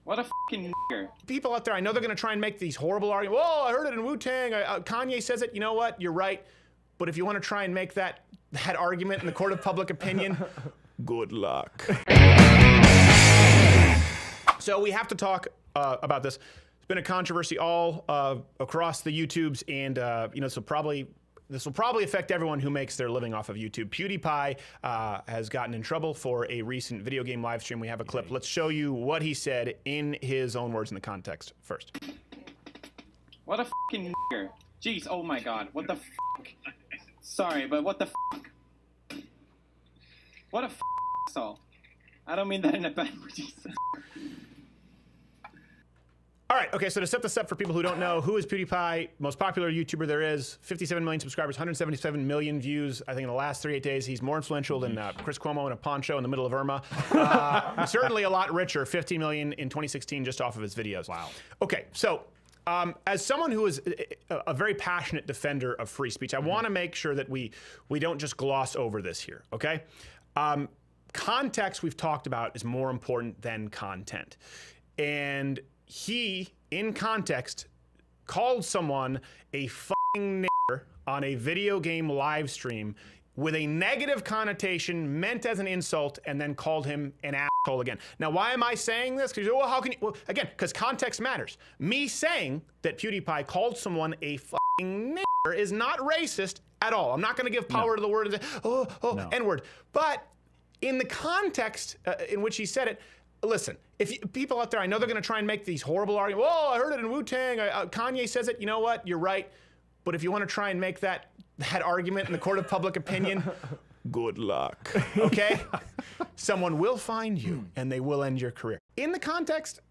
What a fucking nigger. People out there, I know they're going to try and make these horrible arguments. Oh, I heard it in Wu-Tang. Kanye says it. You know what? You're right. But if you want to try and make that argument in the court of public opinion, good luck. So we have to talk about this. It's been a controversy all across the YouTubes, and this will probably affect everyone who makes their living off of YouTube. PewDiePie has gotten in trouble for a recent video game live stream. We have a clip. Let's show you what he said in his own words in the context first. What a fucking nigger. Jeez, oh my god, what the fuck? Sorry, but what the fuck? What a asshole. I don't mean that in a bad way. All right, okay, so to set this up for people who don't know, who is PewDiePie? Most popular YouTuber there is, 57 million subscribers, 177 million views, I think in the last 8 days. He's more influential than Chris Cuomo in a poncho in the middle of Irma. Certainly a lot richer, 15 million in 2016 just off of his videos. Wow. Okay, so as someone who is a very passionate defender of free speech, I want to make sure that we don't just gloss over this here, okay? Context we've talked about is more important than content. And he, in context, called someone a fucking nigger on a video game live stream with a negative connotation meant as an insult, and then called him an asshole again. Now, why am I saying this? Because, well, how can you? Well, again, because context matters. Me saying that PewDiePie called someone a fucking nigger is not racist at all. I'm not going to give power to the word and say, N-word. But in the context in which he said it, listen, people out there, I know they're going to try and make these horrible arguments. Oh, I heard it in Wu-Tang. Kanye says it. You know what? You're right. But if you want to try and make that argument in the court of public opinion, good luck. Okay? Someone will find you, and they will end your career. In the context,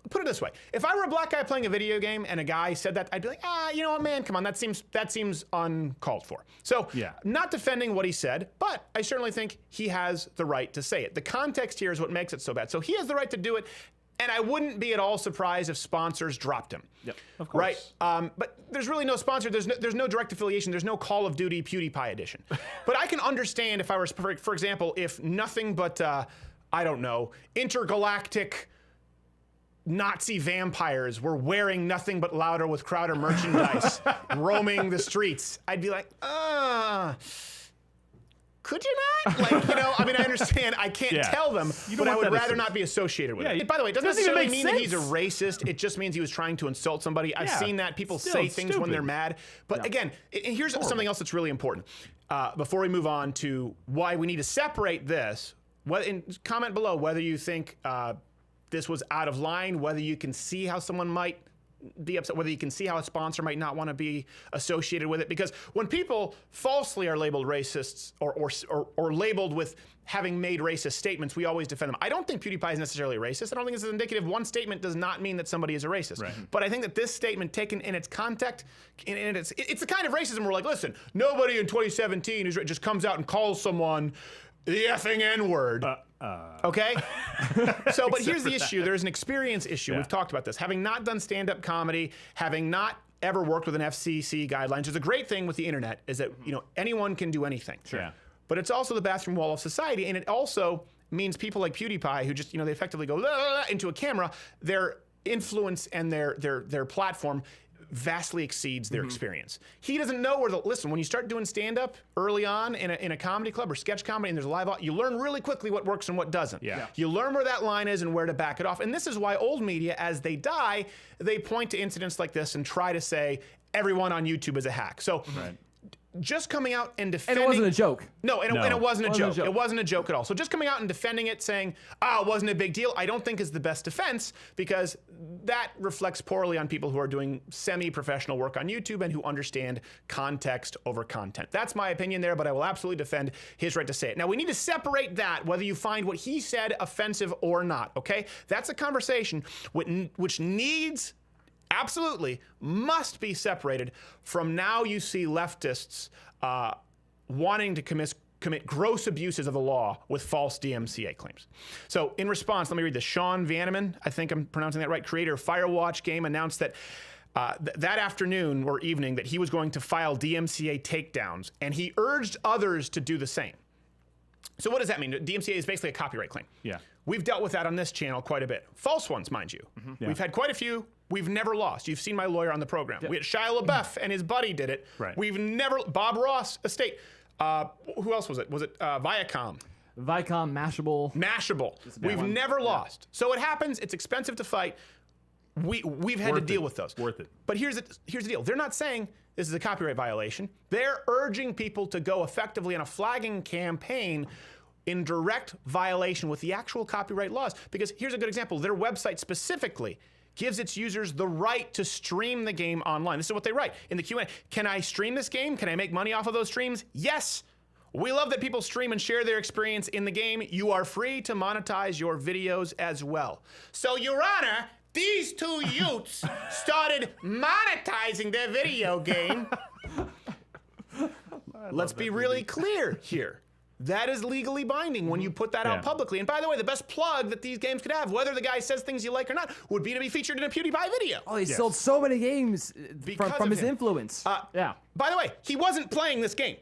put it this way. If I were a black guy playing a video game and a guy said that, I'd be like, you know what, man, come on, that seems uncalled for. So, not defending what he said, but I certainly think he has the right to say it. The context here is what makes it so bad. So he has the right to do it, and I wouldn't be at all surprised if sponsors dropped him. Yep, of course. Right? But there's really no sponsor. There's no direct affiliation. There's no Call of Duty PewDiePie edition. But I can understand if I were, for example, if nothing but, I don't know, intergalactic Nazi vampires were wearing nothing but Louder with Crowder merchandise, roaming the streets, I'd be like, could you not? Like, you know, I mean, I understand I can't tell them, but I would rather not be associated with it. By the way, it doesn't necessarily mean that he's a racist. It just means he was trying to insult somebody. I've seen that. People say things when they're mad. But again, and here's something else that's really important. Before we move on to why we need to separate this, comment below whether you think this was out of line, whether you can see how someone might be upset, whether you can see how a sponsor might not want to be associated with it. Because when people falsely are labeled racists or labeled with having made racist statements, we always defend them. I don't think PewDiePie is necessarily racist. I don't think this is indicative. One statement does not mean that somebody is a racist. Right. But I think that this statement taken in its context, it's the kind of racism where like, listen, nobody in 2017 just comes out and calls someone the effing N-word. Okay? So, but here's the issue. There's an experience issue. We've talked about this. Having not done stand-up comedy, having not ever worked with an FCC guidelines, there's a great thing with the internet is that, you know, anyone can do anything. Sure. But it's also the bathroom wall of society, and it also means people like PewDiePie who just, you know, they effectively go into a camera, their influence and their platform vastly exceeds their experience. He doesn't know where to listen. When you start doing stand-up early on in a comedy club or sketch comedy and there's a live, you learn really quickly what works and what doesn't. You learn where that line is and where to back it off. And this is why old media, as they die, they point to incidents like this and try to say everyone on YouTube is a hack. So just coming out and defending— And it wasn't a joke. No, and it wasn't a joke. It wasn't a joke at all. So just coming out and defending it, saying, it wasn't a big deal, I don't think is the best defense, because that reflects poorly on people who are doing semi-professional work on YouTube and who understand context over content. That's my opinion there, but I will absolutely defend his right to say it. Now, we need to separate that, whether you find what he said offensive or not, okay? That's a conversation which needs— absolutely must be separated from now you see leftists wanting to commit gross abuses of the law with false DMCA claims. So in response, let me read this. Sean Vanneman, I think I'm pronouncing that right, creator of Firewatch game, announced that that afternoon or evening that he was going to file DMCA takedowns, and he urged others to do the same. So what does that mean? DMCA is basically a copyright claim. Yeah. We've dealt with that on this channel quite a bit. False ones, mind you. Yeah. We've had quite a few. We've never lost. You've seen my lawyer on the program. We had Shia LaBeouf and his buddy did it. Right. We've never, Bob Ross estate. Who else was it? Was it Viacom? Viacom, Mashable. We've never lost. So it happens. It's expensive to fight. We've had to deal with those. Worth it. But here's the deal. They're not saying this is a copyright violation. They're urging people to go effectively on a flagging campaign in direct violation with the actual copyright laws. Because here's a good example. Their website specifically gives its users the right to stream the game online. This is what they write in the Q&A. Can I stream this game? Can I make money off of those streams? Yes. We love that people stream and share their experience in the game. You are free to monetize your videos as well. So, Your Honor, these two youths started monetizing their video game. Let's be really clear here. That is legally binding when you put that out publicly. And by the way, the best plug that these games could have, whether the guy says things you like or not, would be to be featured in a PewDiePie video. Oh, he sold so many games from his influence. Yeah. By the way, he wasn't playing this game.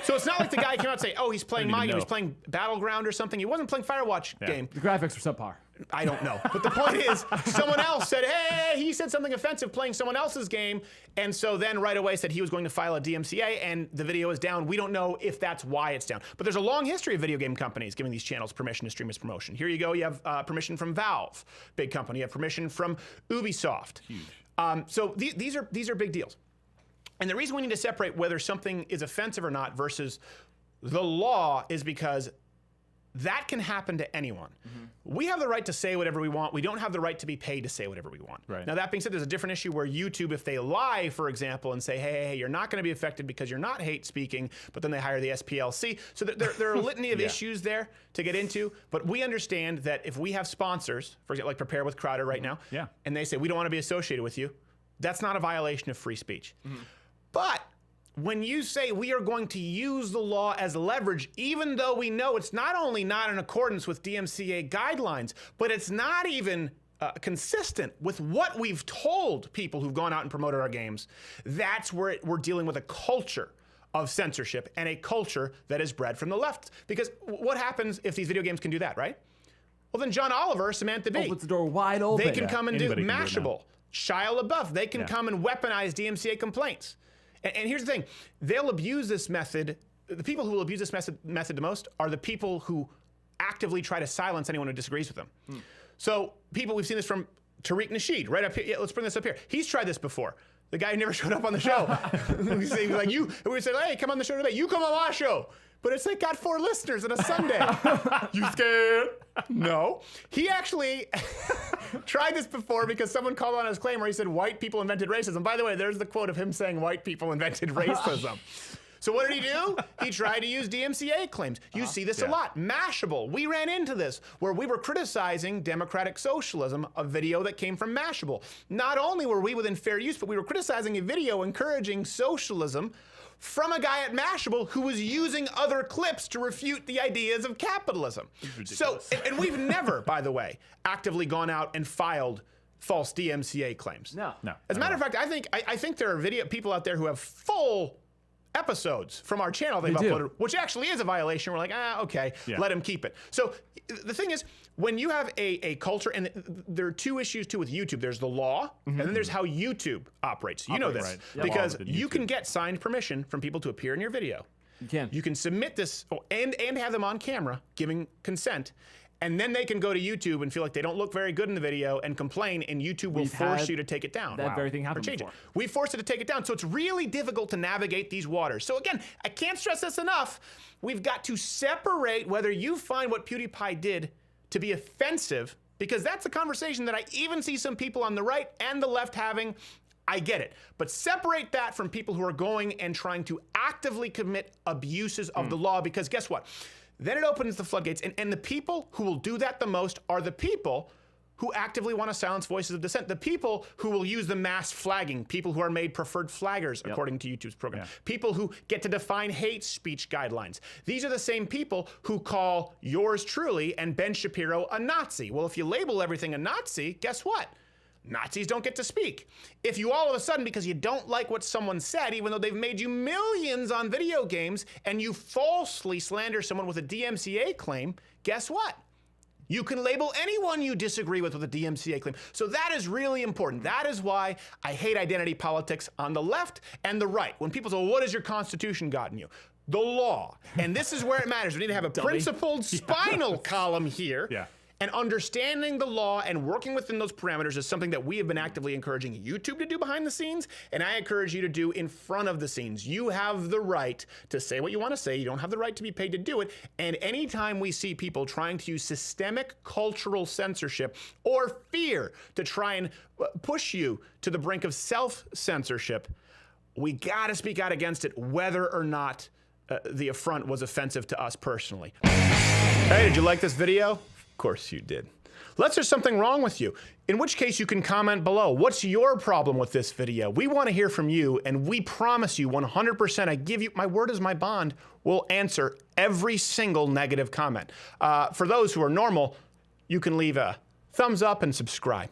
So it's not like the guy came out and say, oh, he's playing my game. He's playing Battleground or something. He wasn't playing Firewatch game. The graphics were subpar. I don't know. But the point is, someone else said, hey, he said something offensive playing someone else's game. And so then right away said he was going to file a DMCA and the video is down. We don't know if that's why it's down. But there's a long history of video game companies giving these channels permission to stream as promotion. Here you go. You have permission from Valve, big company. You have permission from Ubisoft. Huge. So these are big deals. And the reason we need to separate whether something is offensive or not versus the law is because that can happen to anyone. We have the right to say whatever we want. We don't have the right to be paid to say whatever we want. Right. Now, that being said, there's a different issue where YouTube, if they lie, for example, and say, hey, you're not going to be affected because you're not hate speaking, but then they hire the SPLC. So there are a litany of issues there to get into. But we understand that if we have sponsors, for example, like Prepare with Crowder right now, and they say, we don't want to be associated with you, that's not a violation of free speech. But when you say we are going to use the law as leverage, even though we know it's not only not in accordance with DMCA guidelines, but it's not even consistent with what we've told people who've gone out and promoted our games, that's where we're dealing with a culture of censorship and a culture that is bred from the left. Because what happens if these video games can do that, right? Well, then John Oliver, Samantha Bee. Opens the door wide open. They can come and do Mashable. Shia LaBeouf, they can come and weaponize DMCA complaints. And here's the thing, they'll abuse this method. The people who will abuse this method the most are the people who actively try to silence anyone who disagrees with them. So we've seen this from Tariq Nasheed, right up here. Yeah, let's bring this up here. He's tried this before. The guy who never showed up on the show. He was like, we said, hey, come on the show today. You come on my show. But it's like got 4 listeners on a Sunday. You scared? No. He actually tried this before because someone called on his claim where he said white people invented racism. By the way, there's the quote of him saying white people invented racism. So what did he do? He tried to use DMCA claims. You see this a lot. Mashable. We ran into this where we were criticizing democratic socialism, a video that came from Mashable. Not only were we within fair use, but we were criticizing a video encouraging socialism from a guy at Mashable who was using other clips to refute the ideas of capitalism. So, and we've never, by the way, actively gone out and filed false DMCA claims. No. As a matter of fact, I think there are people out there who have full episodes from our channel they've uploaded, which actually is a violation. We're like, okay, let him keep it. So the thing is, when you have a culture, and there are 2 issues too with YouTube. There's the law, and then there's how YouTube operates. You know this, because you can get signed permission from people to appear in your video. You can. You can submit this and have them on camera giving consent. And then they can go to YouTube and feel like they don't look very good in the video and complain, and YouTube will force you to take it down. That very thing happened before. We forced it to take it down, so it's really difficult to navigate these waters. So again, I can't stress this enough. We've got to separate whether you find what PewDiePie did to be offensive, because that's a conversation that I even see some people on the right and the left having. I get it. But separate that from people who are going and trying to actively commit abuses of the law, because guess what? Then it opens the floodgates, and the people who will do that the most are the people who actively want to silence voices of dissent, the people who will use the mass flagging, people who are made preferred flaggers according to YouTube's program, people who get to define hate speech guidelines. These are the same people who call yours truly and Ben Shapiro a Nazi. Well, if you label everything a Nazi, guess what? Nazis don't get to speak. If you all of a sudden, because you don't like what someone said, even though they've made you millions on video games, and you falsely slander someone with a DMCA claim, guess what? You can label anyone you disagree with a DMCA claim. So that is really important. That is why I hate identity politics on the left and the right. When people say, well, what has your Constitution gotten you? The law. And this is where it matters. We need to have a principled spinal column here. Yeah. And understanding the law and working within those parameters is something that we have been actively encouraging YouTube to do behind the scenes, and I encourage you to do in front of the scenes. You have the right to say what you want to say. You don't have the right to be paid to do it. And anytime we see people trying to use systemic cultural censorship or fear to try and push you to the brink of self-censorship, we got to speak out against it, whether or not the affront was offensive to us personally. Hey, did you like this video? Of course you did. Let's there's something wrong with you, in which case you can comment below. What's your problem with this video? We want to hear from you, and we promise you 100%, I give you, my word is my bond, we'll answer every single negative comment. For those who are normal, you can leave a thumbs up and subscribe.